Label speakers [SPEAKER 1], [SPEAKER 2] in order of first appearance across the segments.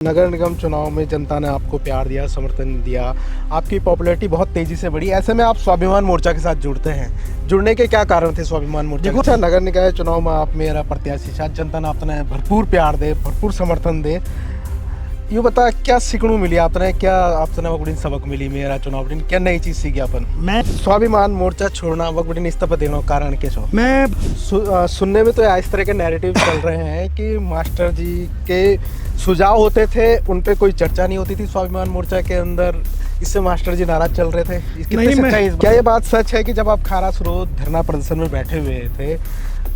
[SPEAKER 1] नगर निगम चुनाव में जनता ने आपको प्यार दिया, समर्थन दिया, आपकी पॉपुलैरिटी बहुत तेजी से बढ़ी। ऐसे में आप स्वाभिमान मोर्चा के साथ जुड़ते हैं। जुड़ने के क्या कारण थे स्वाभिमान मोर्चा? देखो, नगर निकाय चुनाव में आप मेरा प्रत्याशी, शायद जनता ने आपने भरपूर प्यार दे, भरपूर समर्थन दे। यूँ बता, क्या सीखणू मिली आपने, क्या आपने वगुड़ी सबक मिली मेरा चुनाव दिन, क्या नई चीज़ सीखी अपन? मैं स्वाभिमान मोर्चा छोड़ना वगुड़ी इस्तीफा देना कारण के छो मैं सुनने में तो इस तरह के नैरेटिव चल रहे हैं कि मास्टर जी के सुझाव होते थे, उन पे कोई चर्चा नहीं होती थी स्वाभिमान मोर्चा के अंदर, इससे मास्टर जी नाराज चल रहे थे। क्या ये बात सच है कि जब आप खारा स्रोत धरना प्रदर्शन में बैठे हुए थे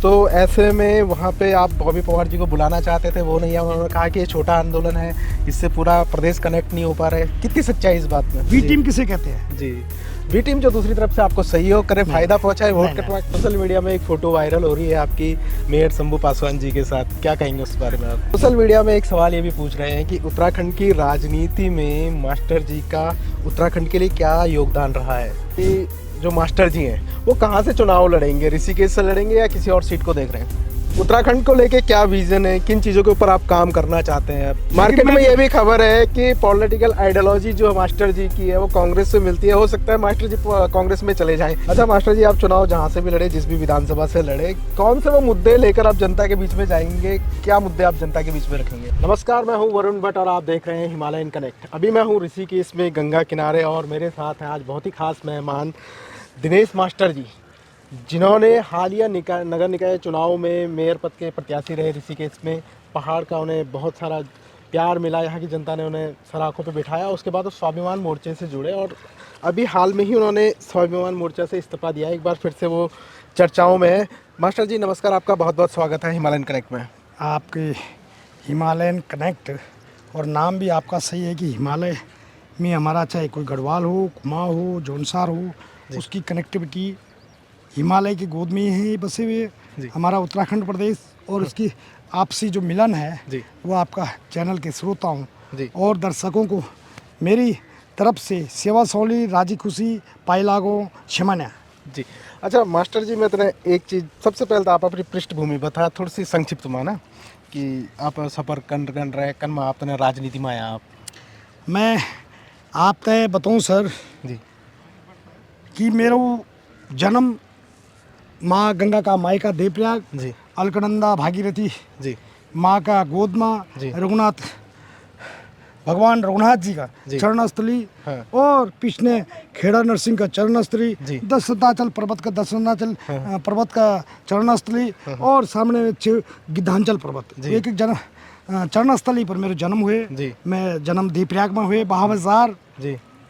[SPEAKER 1] तो ऐसे में वहाँ पे आप बॉबी पवार जी को बुलाना चाहते थे, वो नहीं, उन्होंने कहा कि ये छोटा आंदोलन है, इससे पूरा प्रदेश कनेक्ट नहीं हो पा रहे? कितनी सच्चाई इस बात में?
[SPEAKER 2] बी टीम किसे कहते हैं?
[SPEAKER 1] जी, बी टीम जो दूसरी तरफ से आपको सहयोग करे, फायदा पहुंचाए, वोट कटवाए। सोशल मीडिया में एक फोटो वायरल हो रही है आपकी मेयर शंभू पासवान जी के साथ, क्या कहेंगे उस बारे में आप? सोशल मीडिया में एक सवाल ये भी पूछ रहे हैं कि उत्तराखंड की राजनीति में मास्टर जी का उत्तराखंड के लिए क्या योगदान रहा है? कि जो मास्टर जी हैं वो कहाँ से चुनाव लड़ेंगे, ऋषिकेश से लड़ेंगे या किसी और सीट को देख रहे हैं? उत्तराखंड को लेके क्या विजन है, किन चीज़ों के ऊपर आप काम करना चाहते हैं? मार्केट में ये भी खबर है कि पॉलिटिकल आइडियोलॉजी जो मास्टर जी की है वो कांग्रेस से मिलती है, हो सकता है मास्टर जी कांग्रेस में चले जाएं। अच्छा मास्टर जी, आप चुनाव जहाँ से भी लड़े, जिस भी विधानसभा से लड़े, कौन से वो मुद्दे लेकर आप जनता के बीच में जाएंगे, क्या मुद्दे आप जनता के बीच में रखेंगे? नमस्कार, मैं हूँ वरुण भट्ट और आप देख रहे हैं हिमालयन कनेक्ट। अभी मैं हूँ ऋषिकेश में गंगा किनारे और मेरे साथ हैं आज बहुत ही खास मेहमान दिनेश मास्टर जी, जिन्होंने हालिया नगर निकाय चुनाव में मेयर पद के प्रत्याशी रहे ऋषिकेश में। पहाड़ का उन्हें बहुत सारा प्यार मिला, यहाँ की जनता ने उन्हें सराखों पे बिठाया। उसके बाद वो स्वाभिमान मोर्चे से जुड़े और अभी हाल में ही उन्होंने स्वाभिमान मोर्चा से इस्तीफा दिया, एक बार फिर से वो चर्चाओं में है। मास्टर जी नमस्कार, आपका बहुत बहुत स्वागत है हिमालयन कनेक्ट में।
[SPEAKER 2] आपके हिमालयन कनेक्ट और नाम भी आपका सही है कि हिमालय में हमारा चाहे कोई गढ़वाल हो, कुमाऊं हो, जौनसार हो, उसकी कनेक्टिविटी हिमालय की गोद में ही बसे हुए हमारा उत्तराखंड प्रदेश और उसकी आपसी जो मिलन है वो आपका चैनल के श्रोताओं और दर्शकों को मेरी तरफ से सेवा सौली, राजी खुशी, पाई लागो, क्षमन्या
[SPEAKER 1] जी। अच्छा मास्टर जी, मैं तेरे एक चीज़, सबसे पहले तो आप अपनी पृष्ठभूमि बता थोड़ी सी संक्षिप्त माना कि आप सफ़र कर रहे कन में आप तने राजनीति में आया? आप
[SPEAKER 2] मैं आप तय बताऊँ सर
[SPEAKER 1] जी
[SPEAKER 2] कि मेरा जन्म माँ गंगा का मायका देवप्रयाग
[SPEAKER 1] जी,
[SPEAKER 2] अलकनंदा भागीरथी
[SPEAKER 1] जी,
[SPEAKER 2] माँ का गोदमा रघुनाथ, भगवान रघुनाथ जी का चरणस्थली और पिछने खेड़ा नरसिंह का चरणस्थली, दशरथाचल पर्वत का दशरथाचल पर्वत का चरणस्थली और सामने गिद्धांचल पर्वत, एक एक चरणस्थली पर मेरे जन्म हुए। मैं जन्म देवप्रयाग में हुए 52,000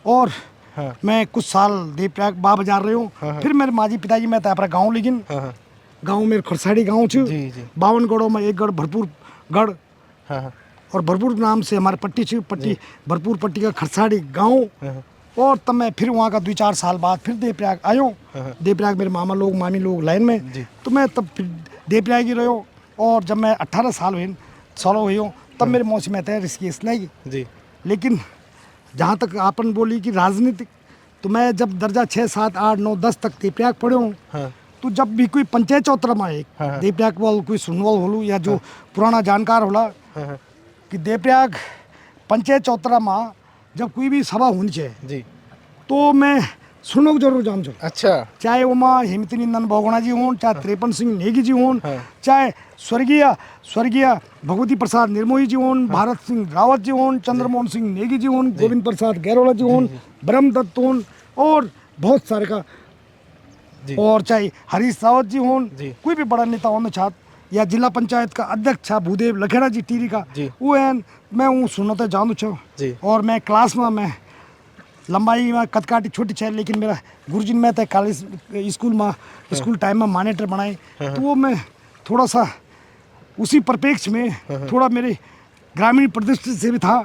[SPEAKER 2] और मैं कुछ साल देवप्रयाग 52,000 रहे हूँ। फिर मेरे माजी पिताजी मैं अपना गाँव लेकिन गाँव मेरे खरसाड़ी गाँव छू, 52 गढ़ों में एक गढ़ भरपूर गढ़ और भरपूर नाम से हमारे पट्टी छू, पट्टी भरपूर पट्टी का खरसाड़ी गाँव। और तब मैं फिर वहाँ का 2-4 साल बाद फिर देवप्रयाग आयो। देवप्रयाग मेरे मामा लोग मामी लोग लाइन में, तो मैं तब फिर देवप्रयाग ही रहो। और जब मैं 18 साल हुए हुई हूँ तब मेरे मौसी में तय ऋषिकेश नहीं। लेकिन जहाँ तक आपन बोली कि राजनीतिक, तो मैं जब दर्जा 6, 7, 8, 9, 10 तक देवप्रयाग पढ़े हूँ तो जब भी कोई पंचायत चौतरा में एक देवप्रयाग वाल कोई सुनवाल होलू या जो पुराना जानकार होला कि देवप्रयाग पंचायत चौतरा में जब कोई भी सभा होनी चाहिए तो मैं सुनो जरूर जाम छो।
[SPEAKER 1] अच्छा,
[SPEAKER 2] चाहे वहाँ हेमंती नंदन बहुगुणा जी हों, चाहे त्रिपन सिंह नेगी जी हों, चाहे स्वर्गीय भगवती प्रसाद निर्मोही जी हों, भारत सिंह रावत जी हों, चंद्रमोहन सिंह नेगी जी हों, गोविंद प्रसाद गैरोला जी हों, ब्रह्मदत्त हों और बहुत सारे का, और चाहे हरीश रावत जी हों, कोई भी बड़ा नेता हों छात्र या जिला पंचायत का अध्यक्ष छा भूदेव लखेड़ा जी टीरी का, वो है मैं वो सुनते जानू छो। और मैं क्लास में मैं लंबाई में कदकाठी छोटी छे, लेकिन मेरा गुरुजी में तय कॉलेज स्कूल टाइम में मॉनिटर बनाए, तो वो मैं थोड़ा सा उसी परिप्रेक्ष्य में थोड़ा मेरे ग्रामीण प्रदृष्टि से भी था।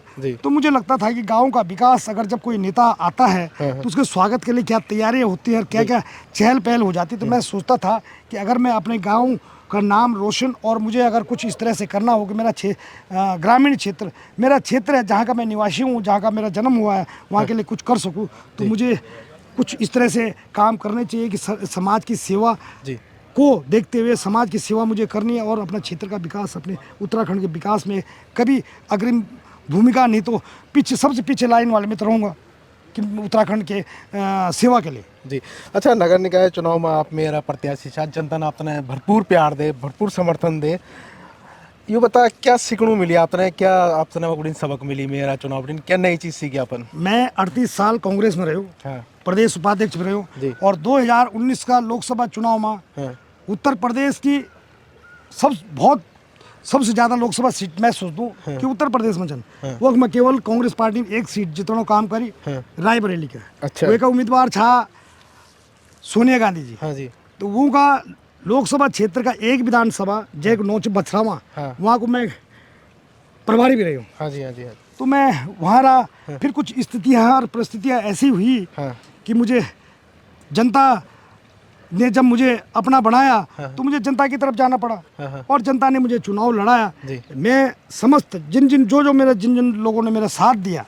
[SPEAKER 2] तो मुझे लगता था कि गांव का विकास अगर जब कोई नेता आता है तो उसके स्वागत के लिए क्या तैयारियां होती है, क्या क्या चहल पहल हो जाती। तो मैं सोचता था कि अगर मैं अपने गाँव का नाम रोशन और मुझे अगर कुछ इस तरह से करना हो कि मेरा ग्रामीण क्षेत्र मेरा क्षेत्र है, जहाँ का मैं निवासी हूँ, जहाँ का मेरा जन्म हुआ है, वहाँ के लिए कुछ कर सकूँ, तो मुझे कुछ इस तरह से काम करने चाहिए कि समाज की सेवा को देखते हुए समाज की सेवा मुझे करनी है और अपना क्षेत्र का विकास, अपने उत्तराखंड के विकास में कभी अग्रिम भूमिका, नहीं तो पीछे सबसे पीछे लाइन वाले में तो रहूँगा कि उत्तराखंड के सेवा के लिए।
[SPEAKER 1] जी। अच्छा, नगर निकाय चुनाव में आप मेरा प्रत्याशी, शायद जनता ने आपने भरपूर प्यार दे, भरपूर समर्थन दे। ये बता क्या सीखने मिली आपने, क्या आपने बड़ी सबक मिली मेरा चुनाव, क्या नई चीज़ सीखी अपन?
[SPEAKER 2] मैं 38 साल कांग्रेस में रही,
[SPEAKER 1] हाँ।
[SPEAKER 2] प्रदेश उपाध्यक्ष में रही, और 2019 का लोकसभा चुनाव में
[SPEAKER 1] हाँ।
[SPEAKER 2] उत्तर प्रदेश की सबसे ज़्यादा लोकसभा सीट मैं सोच दूँ कि उत्तर प्रदेश में जन वो मैं केवल कांग्रेस पार्टी में एक सीट जितनो काम करी रायबरेली का।
[SPEAKER 1] अच्छा।
[SPEAKER 2] वो का उम्मीदवार था सोनिया गांधी जी।
[SPEAKER 1] हाँ जी।
[SPEAKER 2] तो वो का लोकसभा क्षेत्र का एक विधानसभा जय नौच बछरावा, वहाँ को मैं प्रभारी भी रही हूँ।
[SPEAKER 1] हाँ जी, हाँ जी, हाँ।
[SPEAKER 2] तो मैं वहाँ रहा, फिर कुछ स्थितियाँ और परिस्थितियाँ ऐसी हुई कि मुझे जनता ने जब मुझे अपना बनाया तो मुझे जनता की तरफ जाना पड़ा, और जनता ने मुझे चुनाव लड़ाया। मैं समस्त जिन लोगों ने मेरा साथ दिया,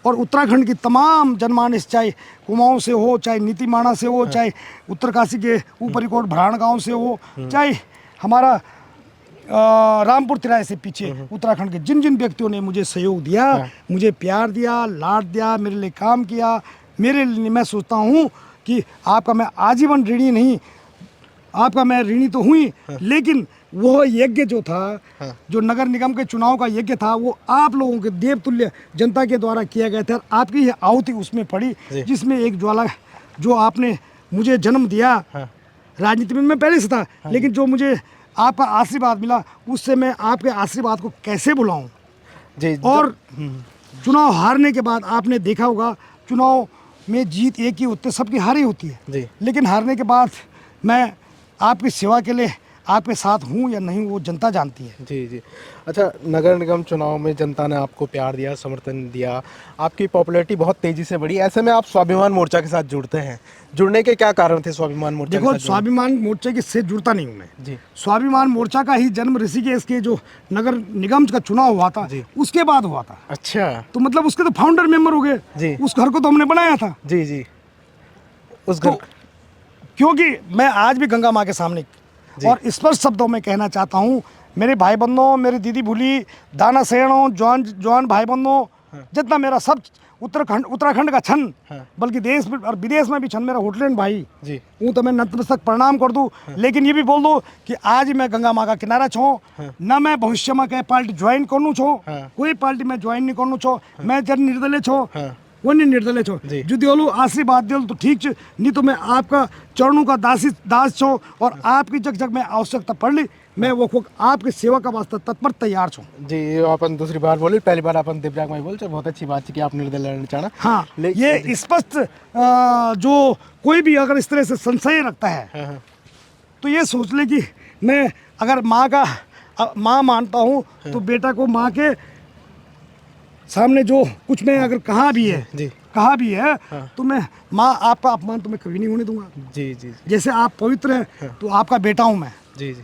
[SPEAKER 2] और उत्तराखंड की तमाम जनमानस, चाहे कुमाऊं से हो, चाहे नीतिमाणा से हो, चाहे उत्तरकाशी के ऊपरी कोट भराण गांव से हो, चाहे हमारा रामपुर तिराहे से पीछे उत्तराखंड के जिन व्यक्तियों ने मुझे सहयोग दिया, मुझे प्यार दिया, लाड दिया, मेरे लिए काम किया, मेरे लिए मैं सोचता हूँ कि आपका मैं आजीवन ऋणी नहीं, आपका मैं ऋणी तो हुई, लेकिन वो यज्ञ जो था, जो नगर निगम के चुनाव का यज्ञ था, वो आप लोगों के देवतुल्य जनता के द्वारा किया गया था। आपकी ये आहुति उसमें पड़ी, जिसमें एक ज्वाला जो आपने मुझे जन्म दिया। राजनीति में मैं पहले से था, लेकिन जो मुझे आपका आशीर्वाद मिला, उससे मैं आपके आशीर्वाद को कैसे भुलाऊं। और चुनाव हारने के बाद आपने देखा होगा, चुनाव में जीत एक ही होती है, सबकी हारी होती है, लेकिन हारने के बाद मैं आपकी सेवा के लिए आपके साथ हूँ या नहीं, वो जनता जानती है। जी जी।
[SPEAKER 1] अच्छा, नगर निगम चुनाव में जनता ने आपको प्यार दिया, समर्थन दिया, आपकी पॉपुलैरिटी बहुत तेजी से बढ़ी, ऐसे में आप स्वाभिमान मोर्चा के साथ जुड़ते हैं, जुड़ने के क्या कारण थे स्वाभिमान मोर्चा?
[SPEAKER 2] देखो, स्वाभिमान मोर्चा के से जुड़ता नहीं हूँ मैं जी। स्वाभिमान मोर्चा का ही जन्म ऋषिकेश के जो नगर निगम का चुनाव हुआ था उसके बाद हुआ था।
[SPEAKER 1] अच्छा।
[SPEAKER 2] तो मतलब उसके तो फाउंडर मेंबर हो गए जी। उस घर को तो हमने बनाया था
[SPEAKER 1] जी जी। उस घर
[SPEAKER 2] क्योंकि मैं आज भी गंगा माँ के सामने और स्पष्ट शब्दों में कहना चाहता हूँ, मेरे भाई बंधुओं, मेरी दीदी भूली, दाना सेणों, जवान भाई बंधुओं, जितना मेरा सब उत्तराखंड का छन, बल्कि देश में और विदेश में भी छन मेरा होटलैंड भाई जी, वो तो मैं नतमस्तक प्रणाम कर दूँ। लेकिन ये भी बोल दो कि आज मैं गंगा माँ का किनारा छो, न मैं भविष्य में कहीं पार्टी ज्वाइन करनू छो, कोई पार्टी में ज्वाइन नहीं करनू छो, मैं जन निर्दलीय छो, वो नहीं निर्दलीय छो। जो दियोलू आशीर्वाद दियो तो ठीक छ, नहीं तो मैं आपका चरणों का दास छो, और आपकी जग में आवश्यकता पड़ ली, मैं वो आपकी सेवा का वास्ते तत्पर तैयार छूँ जी।
[SPEAKER 1] अपन दूसरी बार बोले, पहली बार अपन दिव्यांग भाई बोल, बहुत अच्छी बात है कि आप निर्दलीय लड़ना चाहना।
[SPEAKER 2] हाँ, ये स्पष्ट जो कोई भी अगर इस तरह से संशय रखता है तो ये सोच ले कि मैं अगर माँ मानता हूँ तो बेटा को माँ के सामने जो कुछ मैं अगर कहा भी है तो मैं माँ आपका अपमान तो मैं कभी नहीं होने दूंगा जी जी। जैसे आप पवित्र हैं तो आपका बेटा हूँ मैं जी जी।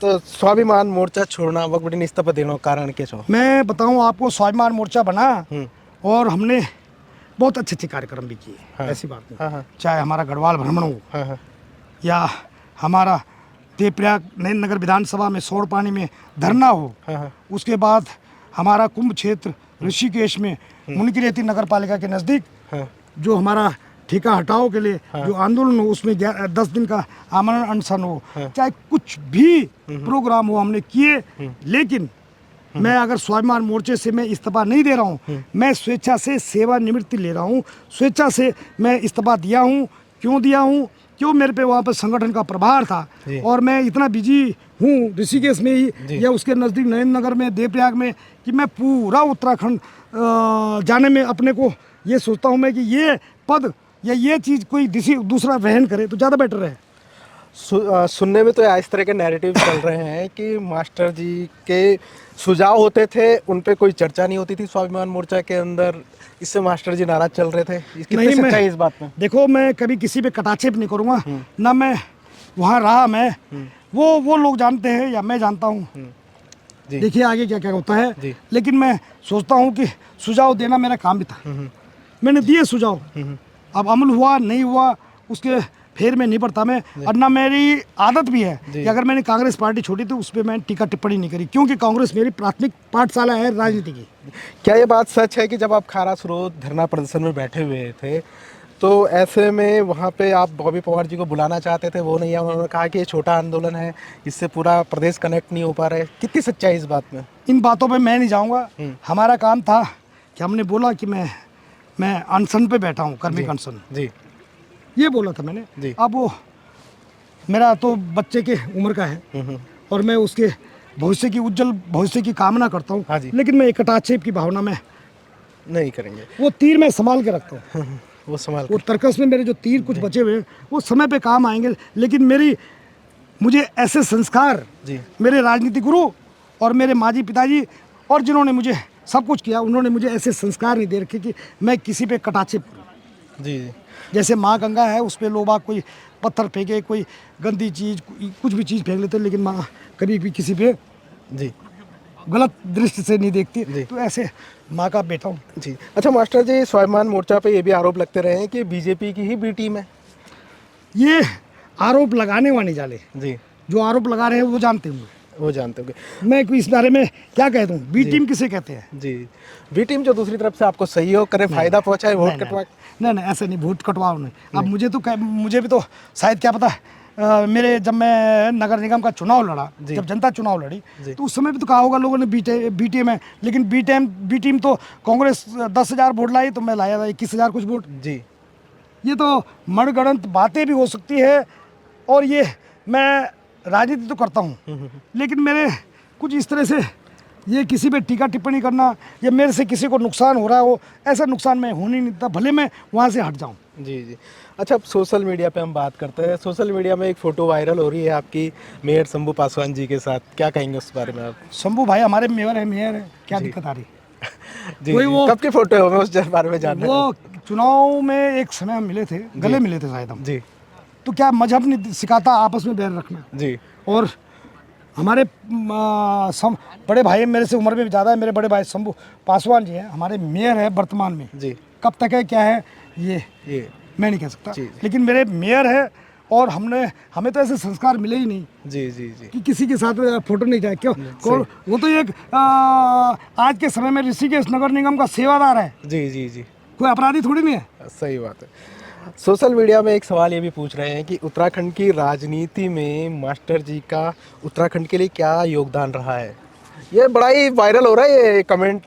[SPEAKER 1] तो स्वाभिमान मोर्चा छोड़ना वक्त इस्तीफा देना कारण क्या छो?
[SPEAKER 2] मैं बताऊँ आपको, स्वाभिमान मोर्चा बना और हमने बहुत अच्छे कार्यक्रम भी किए, ऐसी बात नहीं। चाहे हमारा गढ़वाल भ्रमण हो या हमारा देवप्रयाग नयन नगर विधानसभा में सोड़ पानी में धरना हो, उसके बाद हमारा कुंभ क्षेत्र ऋषिकेश में मुनिकीरेती नगर पालिका के नज़दीक जो हमारा ठेका हटाओ के लिए जो आंदोलन हो, उसमें 10 दिन का आमरण अनशन हो, चाहे कुछ भी प्रोग्राम हो, हमने किए। लेकिन मैं अगर स्वाभिमान मोर्चे से मैं इस्तीफा नहीं दे रहा हूँ, मैं स्वेच्छा से सेवानिवृत्ति ले रहा हूँ, स्वेच्छा से मैं इस्तीफा दिया हूँ। क्यों दिया हूँ? क्यों मेरे पे वहाँ पर संगठन का प्रभार था और मैं इतना बिजी हूँ ऋषिकेश में ही या उसके नज़दीक नयन नगर में, देवप्रयाग में, कि मैं पूरा उत्तराखंड जाने में अपने को ये सोचता हूँ मैं कि ये पद या ये चीज़ कोई दूसरा वहन करे तो ज़्यादा बेटर है।
[SPEAKER 1] सुनने में तो इस तरह के नैरेटिव चल रहे हैं कि मास्टर जी के सुझाव होते थे, उन पे कोई चर्चा नहीं होती थी स्वाभिमान मोर्चा के अंदर, इससे मास्टर जी नाराज चल रहे थे। कितनी सच्चाई इस बात में?
[SPEAKER 2] देखो, मैं कभी किसी पे कटाक्षेप नहीं करूँगा, ना मैं वहाँ रहा, मैं वो लोग जानते हैं या मैं जानता हूँ। देखिए आगे क्या क्या होता है, लेकिन मैं सोचता हूँ कि सुझाव देना मेरा काम भी था, मैंने दिए सुझाव। अब अमल हुआ नहीं हुआ उसके फेर में नहीं पड़ता मैं, और ना मेरी आदत भी है कि अगर मैंने कांग्रेस पार्टी छोड़ी तो उस पर मैं टीका टिप्पणी नहीं करी, क्योंकि कांग्रेस मेरी प्राथमिक पाठशाला है राजनीति की।
[SPEAKER 1] क्या ये बात सच है कि जब आप खारा स्रोत धरना प्रदर्शन में बैठे हुए थे तो ऐसे में वहाँ पे आप बॉबी पवार जी को बुलाना चाहते थे, वो नहीं आए, उन्होंने कहा कि ये छोटा आंदोलन है, इससे पूरा प्रदेश कनेक्ट नहीं हो पा रहा है, कितनी सच्चाई इस बात में?
[SPEAKER 2] इन बातों पे मैं नहीं जाऊंगा। हमारा काम था कि हमने बोला कि मैं अनशन पे बैठा हूँ, कर्मिक अनशन
[SPEAKER 1] जी,
[SPEAKER 2] ये बोला था मैंने
[SPEAKER 1] जी।
[SPEAKER 2] अब वो मेरा तो बच्चे के उम्र का है और मैं उसके भविष्य की उज्जवल भविष्य की कामना करता हूँ।
[SPEAKER 1] हाँ जी।
[SPEAKER 2] लेकिन मैं एक कटाक्षेप की भावना में
[SPEAKER 1] नहीं करेंगे।
[SPEAKER 2] वो तीर मैं संभाल के रखता हूँ।
[SPEAKER 1] वो संभाल
[SPEAKER 2] वो तर्कस में मेरे जो तीर कुछ बचे हुए हैं वो समय पे काम आएंगे, लेकिन मुझे ऐसे संस्कार
[SPEAKER 1] जी,
[SPEAKER 2] मेरे राजनीतिक गुरु और मेरे माजी पिताजी और जिन्होंने मुझे सब कुछ किया, उन्होंने मुझे ऐसे संस्कार नहीं दे रखे कि मैं किसी पे कटाक्षेप करूं।
[SPEAKER 1] जी,
[SPEAKER 2] जैसे माँ गंगा है, उस पर लोग कोई पत्थर फेंके, कोई गंदी चीज़, कुछ भी चीज़ फेंक लेते, लेकिन माँ कभी भी किसी पे
[SPEAKER 1] जी,
[SPEAKER 2] गलत दृष्टि से नहीं देखती। तो ऐसे माँ का बेटा हूँ।
[SPEAKER 1] जी। अच्छा मास्टर जी, स्वाभिमान मोर्चा पे ये भी आरोप लगते रहे हैं कि बीजेपी की ही बी टीम है।
[SPEAKER 2] ये आरोप लगाने वाले जाले
[SPEAKER 1] जी,
[SPEAKER 2] जो आरोप लगा रहे हैं वो जानते होंगे,
[SPEAKER 1] वो जानते होंगे।
[SPEAKER 2] मैं इस बारे में क्या कह दूँ। बी टीम किसे कहते हैं?
[SPEAKER 1] जी, बी टीम जो दूसरी तरफ से आपको सहयोग करे, फायदा पहुंचाए, वोट कटवा।
[SPEAKER 2] नहीं, ऐसे नहीं, वोट कटवाओ नहीं। अब मुझे भी तो शायद क्या पता जब मैं नगर निगम का चुनाव लड़ा, जब जनता चुनाव लड़ी, तो उस समय भी तो कहा होगा लोगों ने बी टीम है, लेकिन बी टीम तो कांग्रेस 10,000 वोट लाई तो मैं लाया था 21,000 कुछ वोट।
[SPEAKER 1] जी,
[SPEAKER 2] ये तो मनगढ़ंत बातें भी हो सकती है, और ये मैं राजनीति तो करता हूँ, लेकिन मेरे कुछ इस तरह से ये किसी पे टीका टिप्पणी करना या मेरे से किसी को नुकसान हो रहा हो, ऐसा नुकसान मैं होने नहीं देता, भले मैं वहाँ से हट जाऊँ।
[SPEAKER 1] जी, जी। अच्छा, अब सोशल मीडिया पे हम बात करते हैं। सोशल मीडिया में एक फ़ोटो वायरल हो रही है आपकी मेयर शंभू पासवान जी के साथ, क्या कहेंगे उस बारे में आप?
[SPEAKER 2] शंभू भाई हमारे मेयर है, क्या दिक्कत आ रही?
[SPEAKER 1] जी,
[SPEAKER 2] कोई
[SPEAKER 1] जी।
[SPEAKER 2] वो
[SPEAKER 1] कब की फ़ोटो है, हमें उस बारे में जानना है।
[SPEAKER 2] वो चुनाव में एक समय हम मिले थे, गले मिले थे शायद हम।
[SPEAKER 1] जी,
[SPEAKER 2] तो क्या मजहब नहीं सिखाता आपस में बैर रखना?
[SPEAKER 1] जी,
[SPEAKER 2] और हमारे बड़े भाई मेरे से उम्र में भी ज़्यादा है, मेरे बड़े भाई शंभू पासवान जी हैं, हमारे मेयर है वर्तमान में।
[SPEAKER 1] जी,
[SPEAKER 2] कब तक है क्या है ये मैं नहीं कह सकता, लेकिन मेरे मेयर है, और हमें तो ऐसे संस्कार मिले ही नहीं
[SPEAKER 1] जी, जी, जी,
[SPEAKER 2] कि किसी के साथ फोटो नहीं जाए। क्यों? वो तो एक आज के समय में ऋषिकेश नगर निगम का सेवादार है।
[SPEAKER 1] जी, जी, जी,
[SPEAKER 2] कोई अपराधी थोड़ी नहीं है।
[SPEAKER 1] सही बात है। सोशल मीडिया में एक सवाल ये भी पूछ रहे हैं कि उत्तराखंड की राजनीति में मास्टर जी का उत्तराखंड के लिए क्या योगदान रहा है? ये बड़ा ही वायरल हो रहा है, ये कमेंट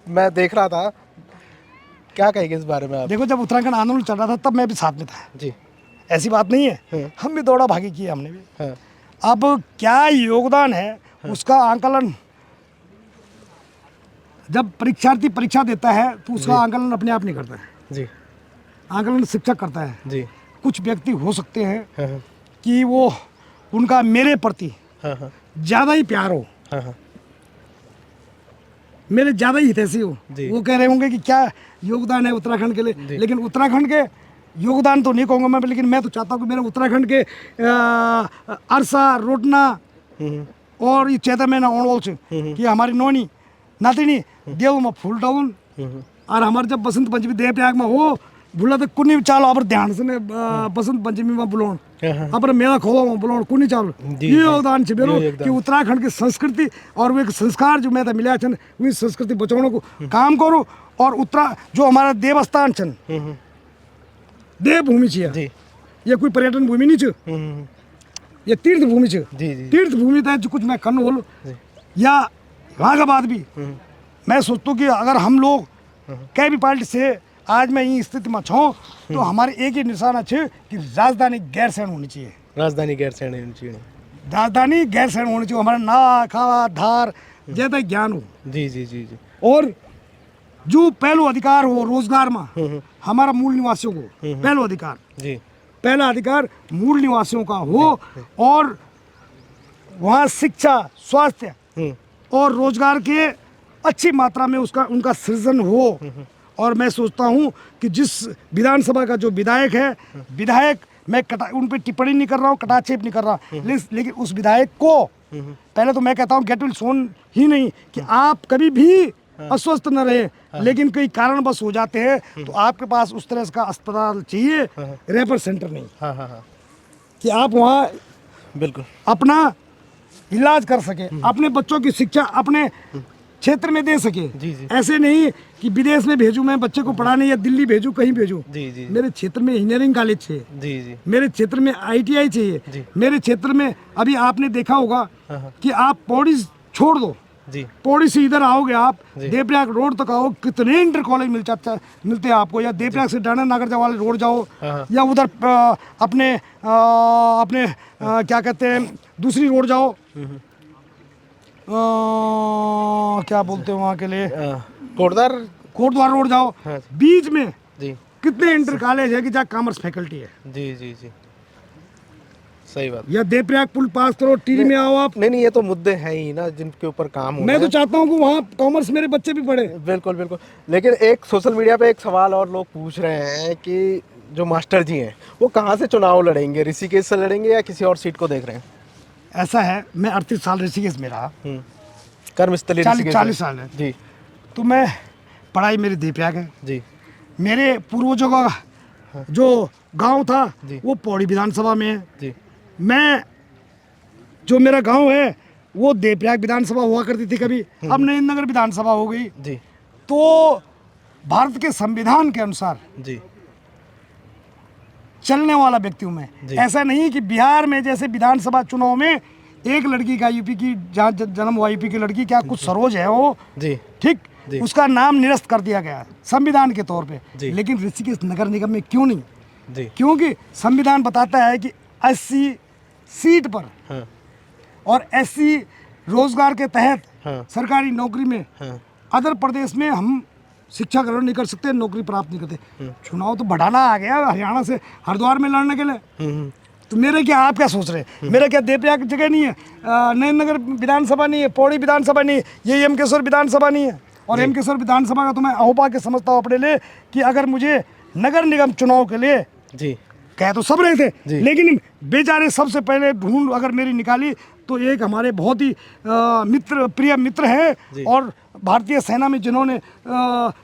[SPEAKER 1] मैं देख रहा था, क्या कहेंगे इस बारे में आप?
[SPEAKER 2] देखो, जब उत्तराखंड आंदोलन चल रहा था तब मैं भी साथ में था
[SPEAKER 1] जी,
[SPEAKER 2] ऐसी बात नहीं है, हम भी दौड़ा भागी किए हमने भी।
[SPEAKER 1] हाँ,
[SPEAKER 2] अब क्या योगदान है उसका आंकलन जब परीक्षार्थी परीक्षा देता है तो उसका आंकलन अपने आप नहीं करता है,
[SPEAKER 1] जी,
[SPEAKER 2] आंकलन शिक्षक करता है।
[SPEAKER 1] जी,
[SPEAKER 2] कुछ व्यक्ति हो सकते हैं
[SPEAKER 1] हाँ,
[SPEAKER 2] कि वो उनका मेरे प्रति
[SPEAKER 1] हाँ, हाँ,
[SPEAKER 2] ज़्यादा ही प्यार हो,
[SPEAKER 1] हाँ, हाँ,
[SPEAKER 2] मेरे ज़्यादा ही हितैषी हो, वो कह रहे होंगे कि क्या योगदान है उत्तराखंड के लिए। लेकिन उत्तराखंड के योगदान तो नहीं कहूँगा मैं, लेकिन मैं तो चाहता हूँ कि मेरे उत्तराखंड के अरसा रोटना और ये चैता महीना ओणवल से कि हमारी नोनी नातिनी देव में फूल डाउन, और हमारे जब बसंत पंचमी देव त्याग में हो भूला तो कुनी चालो अब ध्यान से बसंत पंचमी में बुलाओ, अब मेला खोवा में बुलाओ कुनी चालो। ये योगदान है मेरो कि उत्तराखंड की संस्कृति और वो एक संस्कार जो मैं मिला छन वही संस्कृति बचाने को काम करो। और जो हमारा देवस्थान छन, देवभूमि छे, ये कोई पर्यटन भूमि नहीं छे, ये तीर्थ भूमि छे। तीर्थ भूमि तय जो कुछ मैं करना बोलो या वहाँ का बात भी मैं सोचता हूँ कि अगर हम लोग कई भी पार्टी से आज मैं ये स्थिति में छूँ तो हमारे एक ही निशाना है कि राजधानी गैर सहन होनी चाहिए।
[SPEAKER 1] राजधानी गैर सहन होनी चाहिए।
[SPEAKER 2] राजधानी गैर सहन होनी चाहिए, हमारा ना खावा धार ज्यादा ज्ञान हो।
[SPEAKER 1] जी, जी, जी, जी।
[SPEAKER 2] और जो पहलो अधिकार हो रोजगार में हमारा मूल निवासियों को पहलो अधिकार,
[SPEAKER 1] जी,
[SPEAKER 2] पहला अधिकार मूल निवासियों का हो, और वहाँ शिक्षा स्वास्थ्य और रोजगार के अच्छी मात्रा में उनका सृजन हो। और मैं सोचता हूँ कि जिस विधानसभा का जो विधायक मैं उन पर टिप्पणी नहीं कर रहा हूँ, कटाक्षेप नहीं कर रहा, लेकिन उस विधायक को पहले तो मैं कहता हूँ गेट विल सोन ही नहीं कि आप कभी भी अस्वस्थ न रहे, लेकिन कई कारणवश हो जाते हैं तो आपके पास उस तरह का अस्पताल चाहिए, रेफर सेंटर नहीं। कि आप वहाँ
[SPEAKER 1] बिल्कुल
[SPEAKER 2] अपना इलाज कर सके, अपने बच्चों की शिक्षा अपने क्षेत्र में दे सके।
[SPEAKER 1] जी जी
[SPEAKER 2] ऐसे नहीं कि विदेश में भेजूं मैं बच्चे को पढ़ाने या दिल्ली भेजूं कहीं भेजूं।
[SPEAKER 1] जी जी
[SPEAKER 2] मेरे क्षेत्र में इंजीनियरिंग कॉलेज चाहिए,
[SPEAKER 1] जी जी
[SPEAKER 2] मेरे क्षेत्र में ITI चाहिए, मेरे क्षेत्र में अभी आपने देखा होगा कि आप पौड़ी छोड़ दो,
[SPEAKER 1] जी
[SPEAKER 2] पौड़ी से इधर आओगे आप देवप्रयाग रोड तक आओ, कितने इंटर कॉलेज मिलते हैं आपको। या देवप्रयाग से डाना नागर वाले रोड जाओ या उधर अपने क्या कहते हैं दूसरी रोड जाओ, क्या बोलते हैं वहाँ के लिए, कोटद्वार रोड जाओ।
[SPEAKER 1] हाँ
[SPEAKER 2] बीच में
[SPEAKER 1] जी
[SPEAKER 2] कितने इंटर कॉलेज है कि जहाँ कॉमर्स फैकल्टी है।
[SPEAKER 1] जी जी जी सही बात।
[SPEAKER 2] या देवप्रयाग पुल पास करो, टिहरी में आओ आप।
[SPEAKER 1] नहीं ये तो मुद्दे हैं ही ना जिनके ऊपर काम हो।
[SPEAKER 2] मैं तो चाहता हूँ कि वहाँ कॉमर्स मेरे बच्चे भी पढ़े।
[SPEAKER 1] बिल्कुल बिल्कुल। लेकिन एक सोशल मीडिया पे एक सवाल और लोग पूछ रहे हैं कि जो मास्टर जी हैं वो कहाँ से चुनाव लड़ेंगे, ऋषिकेश से लड़ेंगे या किसी और सीट को देख रहे हैं?
[SPEAKER 2] ऐसा है, मैं 38 साल ऋषिकेश में रहा,
[SPEAKER 1] कर्मस्थली
[SPEAKER 2] 40 साल है
[SPEAKER 1] जी।
[SPEAKER 2] तो मैं पढ़ाई मेरी देवप्रयाग है
[SPEAKER 1] जी
[SPEAKER 2] मेरे पूर्वजों का जो गांव था वो पौड़ी विधानसभा में है
[SPEAKER 1] जी।
[SPEAKER 2] मैं जो मेरा गांव है वो देवप्रयाग विधानसभा हुआ करती थी कभी, अब नरेंद्र विधानसभा हो गई।
[SPEAKER 1] जी
[SPEAKER 2] तो भारत के संविधान के अनुसार
[SPEAKER 1] जी
[SPEAKER 2] चलने वाला व्यक्ति हूँ मैं। ऐसा नहीं कि बिहार में जैसे विधानसभा चुनाव में एक लड़की का यूपी की जहाँ जन्म हुआ यूपी की लड़की, क्या कुछ सरोज है वो
[SPEAKER 1] जी
[SPEAKER 2] ठीक, उसका नाम निरस्त कर दिया गया संविधान के तौर पे।
[SPEAKER 1] जी।
[SPEAKER 2] लेकिन ऋषिकेश नगर निगम में क्यों नहीं?
[SPEAKER 1] जी
[SPEAKER 2] क्योंकि संविधान बताता है कि 80 सीट पर
[SPEAKER 1] हाँ
[SPEAKER 2] और 80 रोजगार के तहत
[SPEAKER 1] हाँ
[SPEAKER 2] सरकारी नौकरी में
[SPEAKER 1] हाँ
[SPEAKER 2] अदर प्रदेश में हम शिक्षा ग्रहण नहीं कर सकते, नौकरी प्राप्त नहीं करते। चुनाव तो बढ़ाना आ गया हरियाणा से हरिद्वार में लड़ने के लिए। तो मेरे क्या, आप क्या सोच रहे हैं? मेरा क्या देवप्रयाग जगह नहीं है, नरेंद्र विधानसभा नहीं है, पौड़ी विधानसभा नहीं है, ये एम केश्वर विधानसभा नहीं है। और एम केश्वर विधानसभा का तो मैं अहोपा के समझता हूँ अपने लिए कि अगर मुझे नगर निगम चुनाव के लिए
[SPEAKER 1] जी
[SPEAKER 2] कह तो सब रहे थे, लेकिन बेचारे सबसे पहले ढूंढ अगर मेरी निकाली तो एक हमारे बहुत ही प्रिय मित्र हैं और भारतीय सेना में जिन्होंने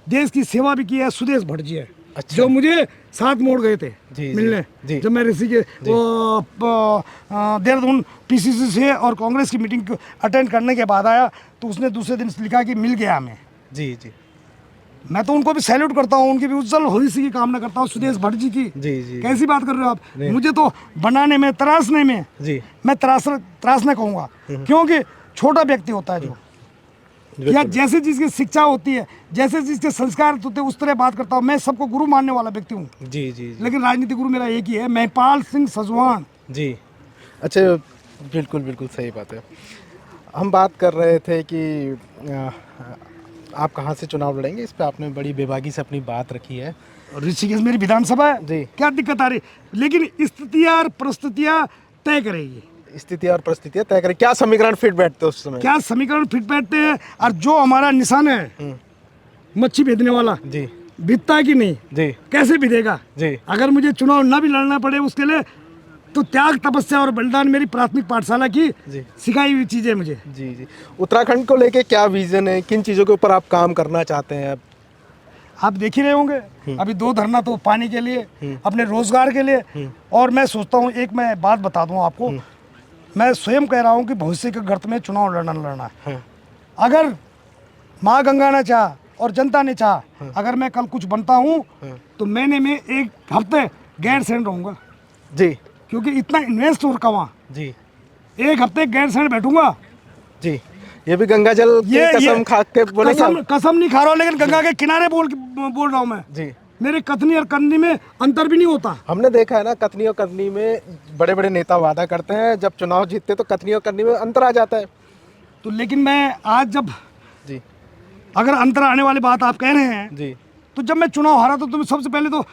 [SPEAKER 2] देश की सेवा भी की है, सुदेश भट्ट जी है। अच्छा। जो मुझे साथ मोड़ गए थे मिलने जब मैं ऋषिकेश देहरादून PCC से और कांग्रेस की मीटिंग अटेंड करने के बाद आया तो उसने दूसरे दिन लिखा कि मिल गया हमें।
[SPEAKER 1] जी जी
[SPEAKER 2] मैं तो उनको भी सैल्यूट करता हूँ, उनकी भी उज्जवल भविष्य की कामना करता हूँ, सुदेश भट्ट जी की।
[SPEAKER 1] जी जी
[SPEAKER 2] कैसी बात कर रहे हो आप? मुझे तो बनाने में तराशने में
[SPEAKER 1] जी
[SPEAKER 2] मैं तराशना कहूँगा, क्योंकि छोटा व्यक्ति होता है जो या जैसे चीज़ की शिक्षा होती है, जैसे चीज़ के संस्कार होते हैं उस तरह बात करता हूँ। मैं सबको गुरु मानने वाला व्यक्ति हूँ।
[SPEAKER 1] जी जी
[SPEAKER 2] लेकिन राजनीतिक गुरु मेरा एक ही है, महिपाल सिंह सजवान
[SPEAKER 1] जी। अच्छा बिल्कुल बिल्कुल सही बात है। हम बात कर रहे थे कि आप कहाँ से चुनाव लड़ेंगे, इस पे आपने बड़ी बेबाकी से अपनी बात रखी है।
[SPEAKER 2] ऋषिकेश मेरी विधानसभा है
[SPEAKER 1] जी,
[SPEAKER 2] क्या दिक्कत आ रही, लेकिन स्थितियाँ और परिस्थितियाँ तय करेगी।
[SPEAKER 1] स्थितियाँ और परिस्थितियाँ तय करें, क्या समीकरण फिट बैठते हैं उस समय?
[SPEAKER 2] क्या समीकरण फिट बैठते हैं? और जो हमारा निशान है मच्छी भेजने वाला
[SPEAKER 1] जी,
[SPEAKER 2] बिकता है कि नहीं
[SPEAKER 1] जी,
[SPEAKER 2] कैसे बिकेगा
[SPEAKER 1] जी।
[SPEAKER 2] अगर मुझे चुनाव ना भी लड़ना पड़े उसके लिए तो त्याग तपस्या और बलिदान मेरी प्राथमिक पाठशाला की सिखाई हुई चीजें मुझे।
[SPEAKER 1] जी जी। उत्तराखंड को लेके क्या विजन है, किन चीज़ों के ऊपर आप काम करना चाहते हैं?
[SPEAKER 2] आप देख ही रहे होंगे अभी 2 धरना तो पानी के लिए, अपने रोजगार के लिए। और मैं सोचता हूँ, एक मैं बात बता दूँ आपको, मैं स्वयं कह रहा हूँ कि भविष्य के गर्त में चुनाव लड़ना है। अगर माँ गंगा ने चाह और जनता ने चाह, अगर मैं कल कुछ बनता हूँ तो मैंने में 1 हफ्ते गैर सैन रहूँगा
[SPEAKER 1] जी,
[SPEAKER 2] क्योंकि इतना इन्वेस्ट हो रखा वहाँ जी। 1 हफ्ते गैर सैन बैठूंगा जी।
[SPEAKER 1] ये भी गंगा जल की कसम खा के बोले,
[SPEAKER 2] कसम नहीं खा रहा हूँ, लेकिन गंगा के किनारे बोल रहा हूँ मैं जी। मेरे कथनी और करनी में अंतर भी नहीं होता।
[SPEAKER 1] हमने देखा है ना, कथनी और करनी में बड़े बड़े नेता वादा करते हैं, जब चुनाव जीतते तो कथनी और करनी में अंतर आ जाता है।
[SPEAKER 2] तो लेकिन मैं आज जब
[SPEAKER 1] जी,
[SPEAKER 2] अगर अंतर आने वाली बात आप कह रहे हैं
[SPEAKER 1] जी,
[SPEAKER 2] तो जब मैं चुनाव हारा तो सबसे पहले तो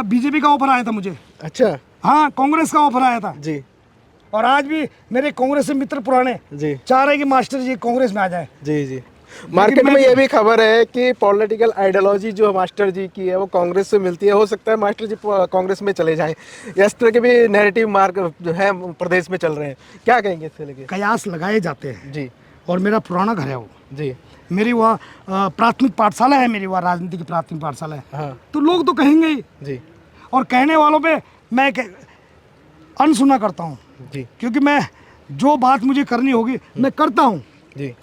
[SPEAKER 2] बीजेपी का ऑफर आया था मुझे।
[SPEAKER 1] अच्छा,
[SPEAKER 2] हाँ, कांग्रेस का ऑफर आया था
[SPEAKER 1] जी।
[SPEAKER 2] और आज भी मेरे कांग्रेस से मित्र पुराने
[SPEAKER 1] जी
[SPEAKER 2] चाह रहे कि मास्टर जी कांग्रेस में आ जाए।
[SPEAKER 1] जी जी। मार्केट में ये भी खबर है कि पॉलिटिकल आइडियोलॉजी जो मास्टर जी की है वो कांग्रेस से मिलती है, हो सकता है मास्टर जी कांग्रेस में चले जाएं। इस तरह के भी नैरेटिव मार्क जो है प्रदेश में चल रहे हैं, क्या कहेंगे इससे लेके?
[SPEAKER 2] कयास लगाए जाते हैं
[SPEAKER 1] जी।
[SPEAKER 2] और मेरा पुराना घर है वो
[SPEAKER 1] जी,
[SPEAKER 2] मेरी वहाँ प्राथमिक पाठशाला है, मेरी वहाँ राजनीति की प्राथमिक पाठशाला है।
[SPEAKER 1] हाँ।
[SPEAKER 2] तो लोग तो कहेंगे ही
[SPEAKER 1] जी।
[SPEAKER 2] और कहने वालों पे मैं अनसुना करता हूँ
[SPEAKER 1] जी
[SPEAKER 2] क्योंकि मैं जो बात मुझे करनी होगी मैं करता हूँ,
[SPEAKER 1] जी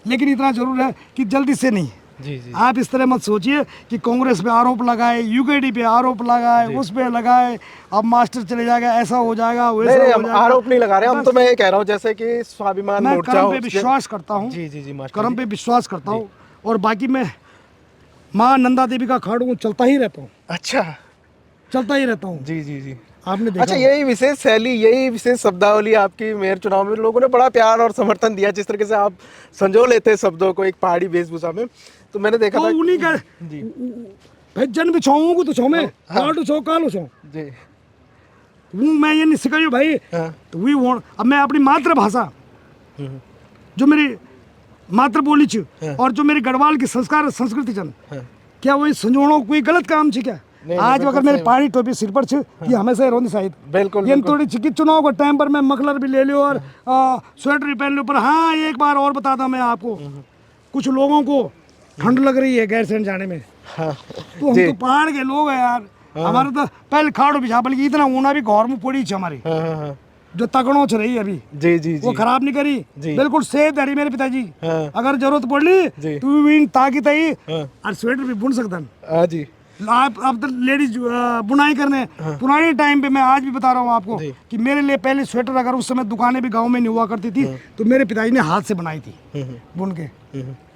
[SPEAKER 2] लेकिन इतना जरूर है कि जल्दी से नहीं।
[SPEAKER 1] जी जी
[SPEAKER 2] आप इस तरह मत सोचिए कि कांग्रेस पे आरोप लगाए, यूकेडी पे आरोप लगाए, उस पे लगाए, अब मास्टर चले जाएगा, ऐसा हो जाएगा,
[SPEAKER 1] नहीं
[SPEAKER 2] वैसा
[SPEAKER 1] नहीं,
[SPEAKER 2] हो
[SPEAKER 1] हम
[SPEAKER 2] जाएगा।
[SPEAKER 1] आरोप नहीं लगा रहे, हम
[SPEAKER 2] बस
[SPEAKER 1] तो मैं ये कह रहा हूँ जैसे कि स्वाभिमान
[SPEAKER 2] मैं
[SPEAKER 1] मोर्चा
[SPEAKER 2] कर्म
[SPEAKER 1] हो
[SPEAKER 2] पे विश्वास करता हूँ,
[SPEAKER 1] जी जी जी मास्टर
[SPEAKER 2] कर्म
[SPEAKER 1] जी।
[SPEAKER 2] पे विश्वास करता हूँ, और बाकी मैं माँ नंदा देवी का अखाड़ा हूँ, चलता ही रहता हूँ,
[SPEAKER 1] अच्छा
[SPEAKER 2] चलता ही रहता हूँ।
[SPEAKER 1] जी जी जी।
[SPEAKER 2] आपने देखा
[SPEAKER 1] अच्छा, यही विशेष शैली, यही विशेष शब्दावली आपकी मेयर चुनाव में लोगों ने बड़ा प्यार और समर्थन दिया, जिस तरीके से आप संजो लेते हैं शब्दों को एक पहाड़ी वेशभूषा में, तो मैंने देखा
[SPEAKER 2] तो
[SPEAKER 1] था
[SPEAKER 2] उन्हीं का
[SPEAKER 1] जी
[SPEAKER 2] भाई जन बिछाऊँ को तो छो मैं काटू छो कालू छो
[SPEAKER 1] जी
[SPEAKER 2] वो मैं ये नहीं सिखाई भाई।
[SPEAKER 1] हाँ
[SPEAKER 2] तो वी वॉन्ट, अब मैं अपनी मातृभाषा जो मेरी मातृ बोली छ
[SPEAKER 1] हाँ।
[SPEAKER 2] और जो मेरी गढ़वाल की संस्कार संस्कृति चन,
[SPEAKER 1] हाँ।
[SPEAKER 2] क्या वही संजोड़ो कोई गलत काम छ क्या?
[SPEAKER 1] नहीं,
[SPEAKER 2] आज
[SPEAKER 1] बिल्कुल
[SPEAKER 2] अगर मेरे
[SPEAKER 1] सही।
[SPEAKER 2] पहाड़ी टोपी सिर पर छ ये हमेशा ही रोंदी शायद
[SPEAKER 1] बिल्कुल
[SPEAKER 2] ये
[SPEAKER 1] बिल्कुल
[SPEAKER 2] थोड़ी छिकी चुनाव के टाइम पर मैं मफलर भी ले लियो और स्वेटर भी पहन लियो। पर हाँ, एक बार और बताता मैं आपको, कुछ लोगों को ठंड लग रही है गैरसैंण जाने में,
[SPEAKER 1] हाँ
[SPEAKER 2] तो हम
[SPEAKER 1] जी
[SPEAKER 2] तो पहाड़ के लोग हैं यार, हमारे तो पहले खाड़ो बिछा, बल्कि इतना ऊना भी घर में पड़ी छ हमारी,
[SPEAKER 1] हाँ हाँ हाँ
[SPEAKER 2] जो तकड़ो छ रही अभी
[SPEAKER 1] जी जी
[SPEAKER 2] वो
[SPEAKER 1] जी
[SPEAKER 2] खराब नहीं करी,
[SPEAKER 1] जी।
[SPEAKER 2] बिल्कुल सेफ धरी मेरे पिताजी।
[SPEAKER 1] हाँ
[SPEAKER 2] अगर जरूरत पड़ी
[SPEAKER 1] जी।
[SPEAKER 2] तो भी ताकि तई
[SPEAKER 1] हाँ
[SPEAKER 2] और स्वेटर भी बुन सकता।
[SPEAKER 1] हाँ जी
[SPEAKER 2] आप अब तो लेडीज बुनाई करने पुराने टाइम पे, मैं आज भी बता रहा हूँ आपको
[SPEAKER 1] जी।
[SPEAKER 2] कि मेरे लिए पहले स्वेटर, अगर उस समय दुकानें भी गांव में नहीं हुआ करती थी, तो मेरे पिताजी ने हाथ से बनाई थी बुन के।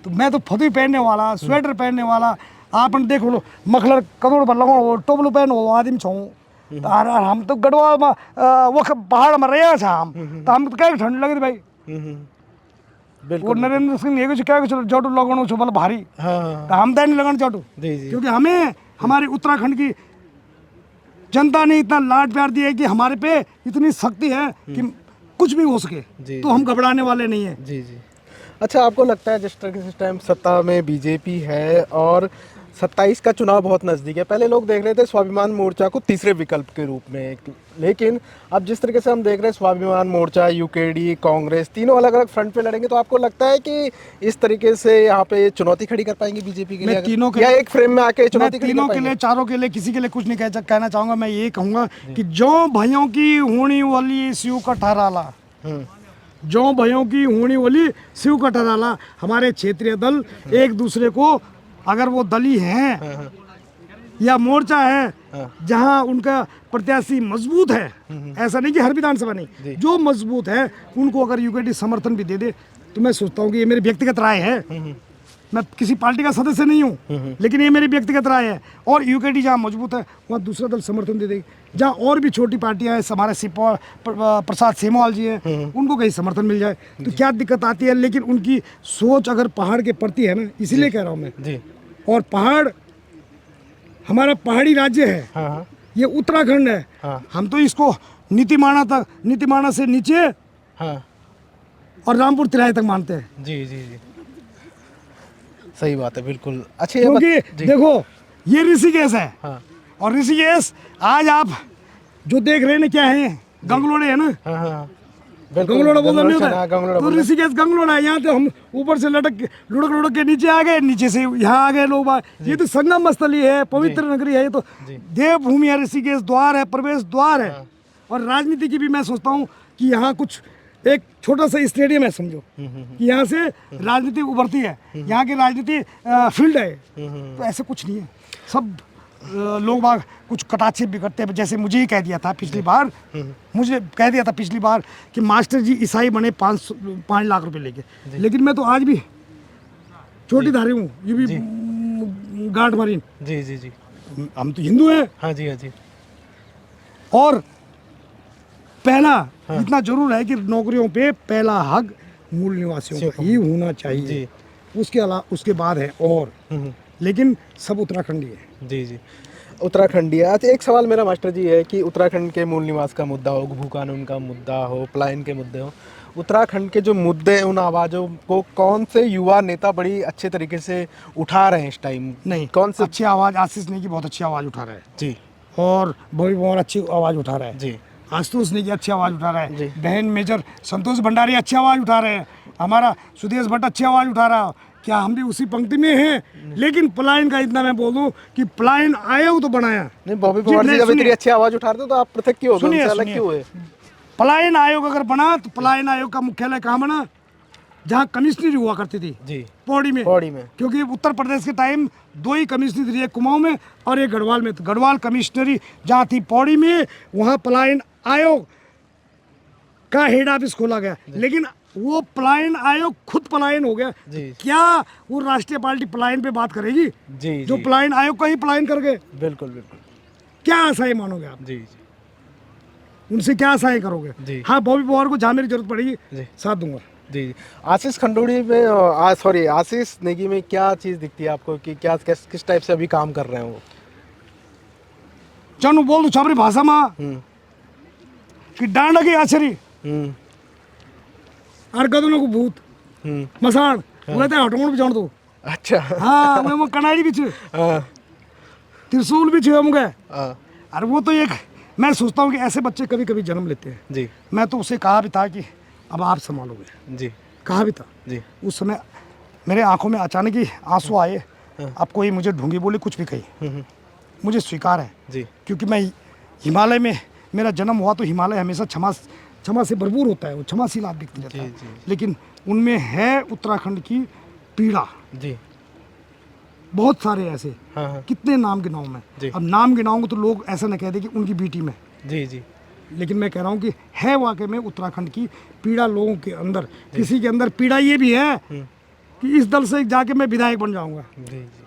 [SPEAKER 2] तो मैं तो फतुई पहनने वाला, स्वेटर पहनने वाला, आप देख लो मखलर कदोड़ पर लगो टोपलू पहन हो आदमी छो, और हम तो गढ़वाल में वो पहाड़ में रहे छा हम, तो हम तो क्या ठंड लगी भाई। वो
[SPEAKER 1] बिल्कुल
[SPEAKER 2] नरेंद्र सिंह ने क्या जटू लगाणो छो बल भारी,
[SPEAKER 1] हाँ हाँ
[SPEAKER 2] तो हम तो नहीं लगाना जटू,
[SPEAKER 1] जी जी
[SPEAKER 2] क्योंकि हमें हमारे उत्तराखंड की जनता ने इतना लाड प्यार दिया है कि हमारे पे इतनी शक्ति है कि कुछ भी हो सके,
[SPEAKER 1] जी,
[SPEAKER 2] तो हम घबराने वाले नहीं है।
[SPEAKER 1] जी जी। अच्छा, आपको लगता है जिस तरह से इस टाइम सत्ता में बीजेपी है और 27 का चुनाव बहुत नज़दीक है, पहले लोग देख रहे थे स्वाभिमान मोर्चा को तीसरे विकल्प के रूप में, लेकिन अब जिस तरीके से हम देख रहे हैं स्वाभिमान मोर्चा, यूकेडी, कांग्रेस, तीनों अलग अलग फ्रंट पे लड़ेंगे, तो आपको लगता है कि इस तरीके से यहाँ पे चुनौती खड़ी कर पाएंगे बीजेपी के लिए,
[SPEAKER 2] तीनों के
[SPEAKER 1] या एक फ्रेम में आके चुनौती खड़ी
[SPEAKER 2] तीनों
[SPEAKER 1] कर
[SPEAKER 2] के लिए,
[SPEAKER 1] पाएंगे?
[SPEAKER 2] चारों के लिए, किसी के लिए कुछ नहीं कहना चाहूँगा। मैं ये कहूँगा कि जो भाइयों की होनी वाली शिव का ठहराला, जो भाइयों की होनी वाली शिव का ठहराला, हमारे क्षेत्रीय दल एक दूसरे को, अगर वो दली हैं या मोर्चा है जहां उनका प्रत्याशी मजबूत है, ऐसा नहीं कि हर विधानसभा नहीं, जो मजबूत है उनको अगर यूकेडी समर्थन भी दे दे, तो मैं सोचता हूँ कि ये मेरी व्यक्तिगत राय है, मैं किसी पार्टी का सदस्य नहीं हूँ, लेकिन ये मेरी व्यक्तिगत राय है। और यूकेडी जहाँ मजबूत है वहाँ दूसरा दल समर्थन दे देगी, जहाँ और भी छोटी पार्टियां हैं, हमारे प्रसाद सेमवाल जी हैं, उनको कहीं समर्थन मिल जाए तो क्या दिक्कत आती है। लेकिन उनकी सोच अगर पहाड़ के प्रति है ना, इसीलिए कह रहा हूँ मैं, और पहाड़ हमारा पहाड़ी राज्य है,
[SPEAKER 1] हाँ
[SPEAKER 2] ये उत्तराखंड है,
[SPEAKER 1] हाँ
[SPEAKER 2] हम तो इसको नीतिमाणा से नीचे
[SPEAKER 1] हाँ
[SPEAKER 2] और रामपुर तिराहे तक मानते हैं।
[SPEAKER 1] जी जी जी, सही बात है, बिल्कुल। अच्छा,
[SPEAKER 2] क्योंकि देखो ये ऋषिकेश है,
[SPEAKER 1] हाँ
[SPEAKER 2] और ऋषिकेश आज आप जो देख रहे हैं ना क्या है, गंगलोड़े है ना,
[SPEAKER 1] हाँ हाँ
[SPEAKER 2] गंगलोड़ा बोल रहे
[SPEAKER 1] हाँ,
[SPEAKER 2] होता
[SPEAKER 1] गंगलोड़ा
[SPEAKER 2] है, तो ऋषिकेश गंगलोड़ा है। यहाँ तो हम ऊपर से लुढ़क के नीचे आ गए, नीचे से यहाँ आ गए लोग। ये तो संगम स्थली है, पवित्र नगरी है, ये तो देवभूमि है, ऋषिकेश द्वार है, प्रवेश द्वार है। और राजनीति की भी मैं सोचता हूँ कि यहाँ कुछ एक छोटा सा स्टेडियम है, समझो कि यहाँ से राजनीति उभरती है, यहाँ की राजनीति फील्ड है। तो ऐसे कुछ नहीं है, सब लोग बाग कुछ कटाक्षेप भी करते हैं। जैसे मुझे ही कह दिया था पिछली बार, कि मास्टर जी ईसाई बने 5 लाख रुपए लेके, लेकिन मैं तो आज भी छोटी धारी हूँ, ये भी गार्ड मारीन।
[SPEAKER 1] जी जी जी,
[SPEAKER 2] हम तो हिंदू हैं।
[SPEAKER 1] हाँ जी हाँ जी।
[SPEAKER 2] और पहला इतना जरूर है कि नौकरियों पे पहला हक मूल निवासियों का ही होना चाहिए, उसके अलावा उसके बाद है और, लेकिन सब उत्तराखंडी है।
[SPEAKER 1] जी जी, उत्तराखंडी है। अच्छा, एक सवाल मेरा मास्टर जी है कि उत्तराखंड के मूल निवास का मुद्दा हो, भू कानून का मुद्दा हो, पलायन के मुद्दे हो, उत्तराखंड के जो मुद्दे हैं उन आवाज़ों को कौन से युवा नेता बड़ी अच्छे तरीके से उठा रहे हैं इस टाइम?
[SPEAKER 2] नहीं,
[SPEAKER 1] कौन से
[SPEAKER 2] अच्छी आवाज़ आशीष ने की बहुत अच्छी आवाज़ उठा रहा है
[SPEAKER 1] जी,
[SPEAKER 2] और बहुत अच्छी आवाज़ उठा रहा है
[SPEAKER 1] जी,
[SPEAKER 2] आशुतोष ने की अच्छी आवाज़ उठा रहा
[SPEAKER 1] जी।
[SPEAKER 2] है, बहन मेजर संतोष भंडारी अच्छी आवाज़ उठा रहे हैं, हमारा सुदेश भट्ट अच्छी आवाज़ उठा रहा है, क्या हम भी उसी पंक्ति में हैं? लेकिन पलायन का इतना मैं बोलूं कि पलायन आयोग तो बनाया
[SPEAKER 1] नहीं, बॉबी पवार जी जब इतनी अच्छी आवाज उठा रहे थे तो आप पृथक क्यों हो गए,
[SPEAKER 2] सुनिए,
[SPEAKER 1] उनसे अलग
[SPEAKER 2] सुनिए।
[SPEAKER 1] क्यों हुए?
[SPEAKER 2] पलायन आयोग अगर बना तो पलायन आयोग का मुख्यालय कहाँ बना? जहाँ कमिश्नरी हुआ करती थी,
[SPEAKER 1] जी,
[SPEAKER 2] पौड़ी में।
[SPEAKER 1] पौड़ी में।
[SPEAKER 2] क्योंकि उत्तर प्रदेश के टाइम 2 ही कमिश्नरी थी, एक कुमाऊं में और एक गढ़वाल में। तो गढ़वाल कमिश्नरी जहाँ थी पौड़ी में, वहाँ पलायन आयोग का हेड ऑफिस खोला गया। लेकिन वो पलायन आयोग खुद पलायन हो गया।
[SPEAKER 1] जी।
[SPEAKER 2] क्या वो राष्ट्रीय पार्टी पलायन पे बात करेगी?
[SPEAKER 1] जी,
[SPEAKER 2] जो
[SPEAKER 1] जी।
[SPEAKER 2] पलायन आयोग का ही पलायन कर गए।
[SPEAKER 1] बिल्कुल बिल्कुल।
[SPEAKER 2] क्या आशाएं मानोगे आप?
[SPEAKER 1] जी, जी,
[SPEAKER 2] उनसे क्या आशाएं करोगे?
[SPEAKER 1] जी।
[SPEAKER 2] हाँ, बॉबी पवार को जहाँ मेरी जरूरत पड़ेगी
[SPEAKER 1] जी।
[SPEAKER 2] साथ दूंगा।
[SPEAKER 1] जी, आशीष खंडूड़ी में आशीष नेगी में क्या चीज़ दिखती है आपको कि क्या किस टाइप से अभी काम कर रहे हैं वो?
[SPEAKER 2] चलो बोल दो छापरी भाषा में कि डांडा की आछरी और गदनों को भूत मसाण बोले थे हटोण भी जान दो।
[SPEAKER 1] अच्छा।
[SPEAKER 2] हाँ, मैं कनाड़ी भी छे,
[SPEAKER 1] हाँ,
[SPEAKER 2] त्रिशूल भी छे मुझे।
[SPEAKER 1] हाँ,
[SPEAKER 2] और वो तो एक, मैं सोचता हूँ कि ऐसे बच्चे कभी कभी जन्म लेते हैं।
[SPEAKER 1] जी,
[SPEAKER 2] मैं तो उसे कहा भी था कि अब आप संभालोगे,
[SPEAKER 1] जी,
[SPEAKER 2] कहा भी था।
[SPEAKER 1] जी,
[SPEAKER 2] उस समय मेरे आंखों में अचानक ही आंसू आए। अब कोई मुझे ढूंढी बोली कुछ भी कही, मुझे स्वीकार है।
[SPEAKER 1] जी,
[SPEAKER 2] क्योंकि मैं हिमालय में मेरा जन्म हुआ, तो हिमालय हमेशा क्षमा से भरपूर होता है, वो क्षमाशील आदमी रहता है।
[SPEAKER 1] जी।
[SPEAKER 2] लेकिन उनमें है उत्तराखंड की पीड़ा,
[SPEAKER 1] जी,
[SPEAKER 2] बहुत सारे ऐसे।
[SPEAKER 1] हाँ, हाँ,
[SPEAKER 2] कितने नाम गिनाऊं मैं?
[SPEAKER 1] जी।
[SPEAKER 2] अब नाम गिनाऊंगा तो लोग ऐसा न कह दे कि उनकी बेटी में।
[SPEAKER 1] जी, जी,
[SPEAKER 2] लेकिन मैं कह रहा हूँ कि है वाकई में उत्तराखंड की पीड़ा लोगों के अंदर। किसी के अंदर पीड़ा ये भी है कि इस दल से जाके मैं विधायक बन जाऊंगा।
[SPEAKER 1] जी, जी,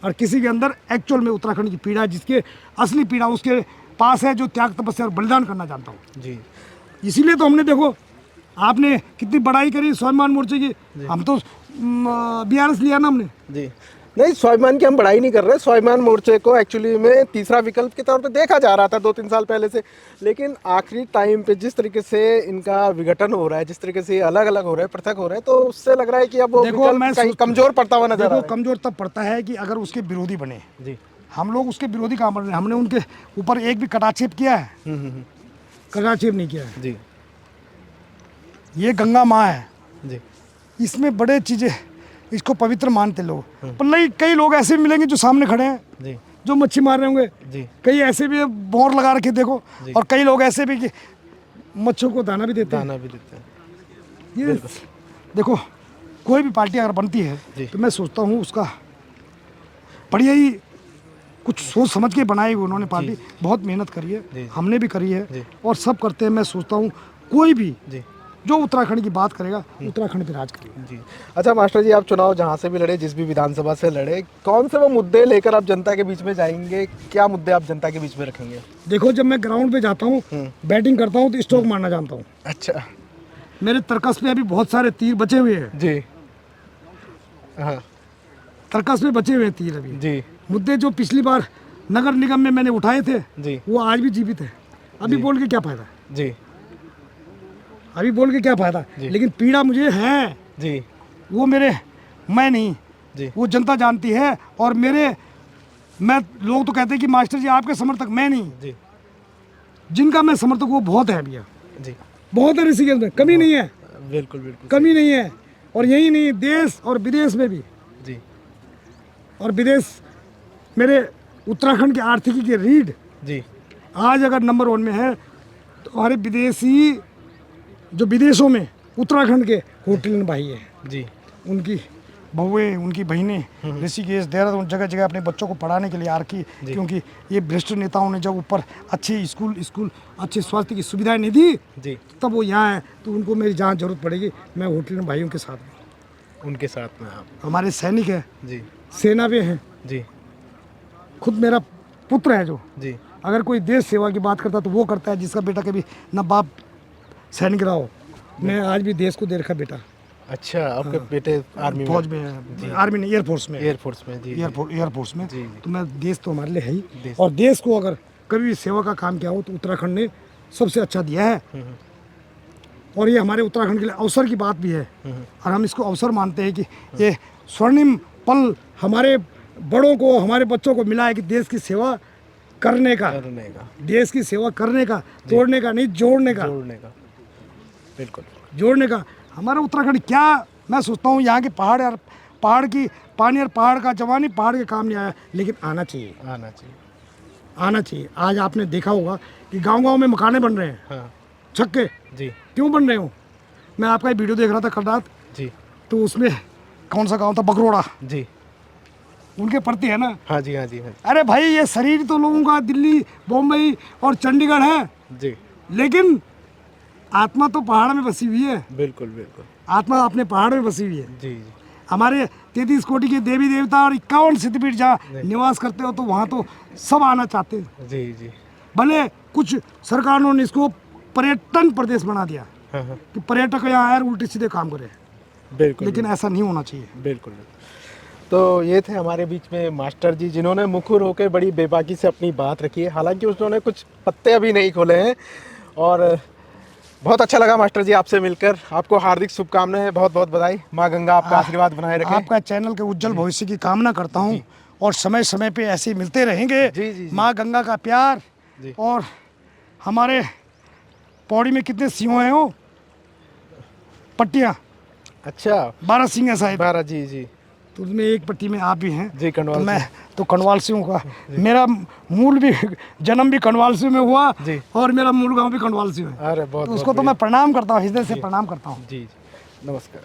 [SPEAKER 2] और किसी के अंदर एक्चुअल में उत्तराखंड की पीड़ा, जिसके असली पीड़ा उसके पास है, जो त्याग तपस्या और बलिदान करना जानता हूँ।
[SPEAKER 1] जी,
[SPEAKER 2] इसीलिए तो हमने, देखो आपने कितनी बड़ाई करी स्वाभिमान मोर्चे की, हम तो BRS लिया ना हमने।
[SPEAKER 1] जी। नहीं, स्वाभिमान की हम बढ़ाई नहीं कर रहे। स्वाभिमान मोर्चे को एक्चुअली में तीसरा विकल्प के तौर पे देखा जा रहा था 2-3 साल पहले से, लेकिन आखिरी टाइम पे जिस तरीके से इनका विघटन हो रहा है, जिस तरीके से अलग अलग हो रहे हैं, पृथक हो रहे हैं, तो उससे लग रहा है कि अब वो
[SPEAKER 2] देखो,
[SPEAKER 1] विकल्प कहीं कमजोर पड़ता हुआ नजर आ रहा है।
[SPEAKER 2] कमजोर तब पड़ता है कि अगर उसके विरोधी बने।
[SPEAKER 1] जी,
[SPEAKER 2] हम लोग उसके विरोधी काम कर रहे हैं। हमने उनके ऊपर एक भी कटाक्षेप किया है? कटाक्षेप नहीं किया है।
[SPEAKER 1] जी,
[SPEAKER 2] ये गंगा माँ है,
[SPEAKER 1] जी,
[SPEAKER 2] इसमें बड़े चीजें, इसको पवित्र मानते लोग। पर कई लोग ऐसे भी मिलेंगे जो सामने खड़े हैं,
[SPEAKER 1] जी,
[SPEAKER 2] जो मच्छी मार रहे होंगे।
[SPEAKER 1] जी,
[SPEAKER 2] कई ऐसे भी बोर लगा रखे देखो, और कई लोग ऐसे भी कि मच्छों को दाना भी देते हैं।
[SPEAKER 1] दाना भी देते हैं।
[SPEAKER 2] ये देखो, कोई भी पार्टी अगर बनती है तो मैं सोचता हूँ उसका बढ़िया ही कुछ सोच समझ के बनाई हुई उन्होंने पार्टी। बहुत मेहनत करी है, हमने भी करी है, और सब करते हैं। मैं सोचता हूँ कोई भी जो उत्तराखंड की बात करेगा, उत्तराखंड पे राज करेगा।
[SPEAKER 1] जी। अच्छा मास्टर जी, आप चुनाव जहाँ से भी लड़े, जिस भी विधानसभा से लड़े, कौन से वो मुद्दे लेकर आप जनता के बीच में जाएंगे? क्या मुद्दे आप जनता के बीच में रखेंगे?
[SPEAKER 2] देखो, जब मैं ग्राउंड पे जाता हूँ, बैटिंग करता हूँ, तो स्ट्रोक मारना जानता हूँ।
[SPEAKER 1] अच्छा।
[SPEAKER 2] मेरे तर्कस में अभी बहुत सारे तीर बचे हुए हैं।
[SPEAKER 1] जी, हाँ,
[SPEAKER 2] तर्कस में बचे हुए हैं तीर अभी।
[SPEAKER 1] जी,
[SPEAKER 2] मुद्दे जो पिछली बार नगर निगम में मैंने उठाए थे,
[SPEAKER 1] जी,
[SPEAKER 2] वो आज भी जीवित है। अभी बोल के क्या फायदा?
[SPEAKER 1] जी,
[SPEAKER 2] अभी बोल के क्या फायदा? लेकिन पीड़ा मुझे है
[SPEAKER 1] जी,
[SPEAKER 2] वो मैं नहीं,
[SPEAKER 1] जी,
[SPEAKER 2] वो जनता जानती है। और लोग तो कहते हैं कि मास्टर जी आपके समर्थक, मैं नहीं।
[SPEAKER 1] जी,
[SPEAKER 2] जिनका मैं समर्थक वो बहुत है भैया,
[SPEAKER 1] जी,
[SPEAKER 2] बहुत है ऋषिकेश में, कमी नहीं है,
[SPEAKER 1] बिल्कुल बिल्कुल
[SPEAKER 2] कमी नहीं है। और यही नहीं, देश और विदेश में भी।
[SPEAKER 1] जी,
[SPEAKER 2] और विदेश, मेरे उत्तराखंड की आर्थिकी की रीढ़
[SPEAKER 1] जी,
[SPEAKER 2] आज अगर नंबर 1 में है, तो हमारे विदेशी जो विदेशों में उत्तराखंड के होटल भाई है,
[SPEAKER 1] जी,
[SPEAKER 2] उनकी बहुएं, उनकी बहनें ऋषिकेश, देहरादून, जगह जगह अपने बच्चों को पढ़ाने के लिए आ रखी। क्योंकि ये भ्रष्ट नेताओं ने जब ऊपर अच्छे स्कूल अच्छे स्वास्थ्य की सुविधाएं नहीं दी,
[SPEAKER 1] जी,
[SPEAKER 2] तब वो यहाँ है। तो उनको मेरी जहाँ जरूरत पड़ेगी, मैं होटल भाइयों के साथ हूँ।
[SPEAKER 1] उनके साथ में आप।
[SPEAKER 2] हमारे सैनिक हैं,
[SPEAKER 1] जी,
[SPEAKER 2] सेना में हैं,
[SPEAKER 1] जी,
[SPEAKER 2] खुद मेरा पुत्र है जो,
[SPEAKER 1] जी,
[SPEAKER 2] अगर कोई देश सेवा की बात करता तो वो करता है, जिसका बेटा कभी न बाप सैनिक रहा हो। मैं आज भी देश को दे रखा बेटा।
[SPEAKER 1] अच्छा, आपके बेटे आर्मी
[SPEAKER 2] फौज में है, आर्मी नहीं, एयरफोर्स में,
[SPEAKER 1] एयरफोर्स में, जी,
[SPEAKER 2] एयरफोर्स में।
[SPEAKER 1] जी,
[SPEAKER 2] तो मैं, देश तो हमारे लिए है ही,
[SPEAKER 1] देश।
[SPEAKER 2] और देश को अगर कभी भी सेवा का काम किया हो तो उत्तराखंड ने सबसे अच्छा दिया है। और ये हमारे उत्तराखंड के लिए अवसर की बात भी है, और हम इसको अवसर मानते हैं कि ये स्वर्णिम पल हमारे बड़ों को, हमारे बच्चों को मिला है कि देश की सेवा करने का, देश की सेवा करने का, तोड़ने का नहीं, जोड़ने का,
[SPEAKER 1] बिल्कुल
[SPEAKER 2] जोड़ने का। हमारा उत्तराखंड क्या मैं सोचता हूँ यहाँ के पहाड़ यार, पहाड़ की पानी और पहाड़ का जवानी पहाड़ के काम नहीं आया, लेकिन आना चाहिए,
[SPEAKER 1] आना चाहिए,
[SPEAKER 2] आना चाहिए। आज आपने देखा होगा कि गांव-गांव में मकाने बन रहे हैं,
[SPEAKER 1] हाँ
[SPEAKER 2] छक्के
[SPEAKER 1] जी
[SPEAKER 2] क्यों बन रहे हो? मैं आपका एक वीडियो देख रहा था कल रात,
[SPEAKER 1] जी
[SPEAKER 2] तो उसमें कौन सा गांव था, बगरोड़ा,
[SPEAKER 1] जी,
[SPEAKER 2] उनके प्रति है ना।
[SPEAKER 1] हाँ जी हाँ जी हाँ
[SPEAKER 2] अरे भाई ये शरीर तो लोगों का दिल्ली, बम्बई और चंडीगढ़ है,
[SPEAKER 1] जी,
[SPEAKER 2] लेकिन आत्मा तो पहाड़ में बसी हुई है,
[SPEAKER 1] बिल्कुल बिल्कुल,
[SPEAKER 2] आत्मा अपने पहाड़ में बसी हुई है।
[SPEAKER 1] जी जी,
[SPEAKER 2] हमारे 33 कोटि के देवी देवता और 51 सिद्धपीठ जहाँ निवास करते हो, तो वहाँ तो सब आना चाहते हैं।
[SPEAKER 1] जी जी,
[SPEAKER 2] भले कुछ सरकारों ने इसको पर्यटन प्रदेश बना दिया
[SPEAKER 1] हाँ हाँ,
[SPEAKER 2] कि पर्यटक यहाँ आए और उल्टे सीधे काम करें,
[SPEAKER 1] बिल्कुल,
[SPEAKER 2] लेकिन ऐसा नहीं होना चाहिए।
[SPEAKER 1] बिल्कुल। तो ये थे हमारे बीच में मास्टर जी, जिन्होंने मुखर होकर बड़ी बेबाकी से अपनी बात रखी है। हालांकि उन्होंने कुछ पत्ते अभी नहीं खोले हैं, और बहुत अच्छा लगा मास्टर जी आपसे मिलकर। आपको हार्दिक शुभकामनाएं, बहुत बहुत बधाई। माँ गंगा आपका आशीर्वाद बनाए रखे।
[SPEAKER 2] आपका चैनल के उज्जवल भविष्य की कामना करता हूँ, और समय समय पे ऐसे मिलते रहेंगे।
[SPEAKER 1] जी, जी, जी।
[SPEAKER 2] माँ गंगा का प्यार।
[SPEAKER 1] जी।
[SPEAKER 2] और हमारे पौड़ी में कितने सिंह हैं? वो पट्टियाँ,
[SPEAKER 1] अच्छा,
[SPEAKER 2] 12 सिंह है शायद,
[SPEAKER 1] 12, जी जी
[SPEAKER 2] तो उसमें एक पट्टी में आप भी हैं।
[SPEAKER 1] जी,
[SPEAKER 2] तो
[SPEAKER 1] कण्वाल
[SPEAKER 2] मैं
[SPEAKER 1] सिंह।
[SPEAKER 2] तो कण्वाल सिंह का, मेरा मूल भी जन्म भी कण्वाल सिंह में हुआ,
[SPEAKER 1] जी।
[SPEAKER 2] और मेरा मूल गांव भी कण्वाल सिंह है।
[SPEAKER 1] अरे बहुत
[SPEAKER 2] तो उसको तो मैं प्रणाम करता हूँ, हृदय से प्रणाम करता हूँ।
[SPEAKER 1] जी जी, नमस्कार।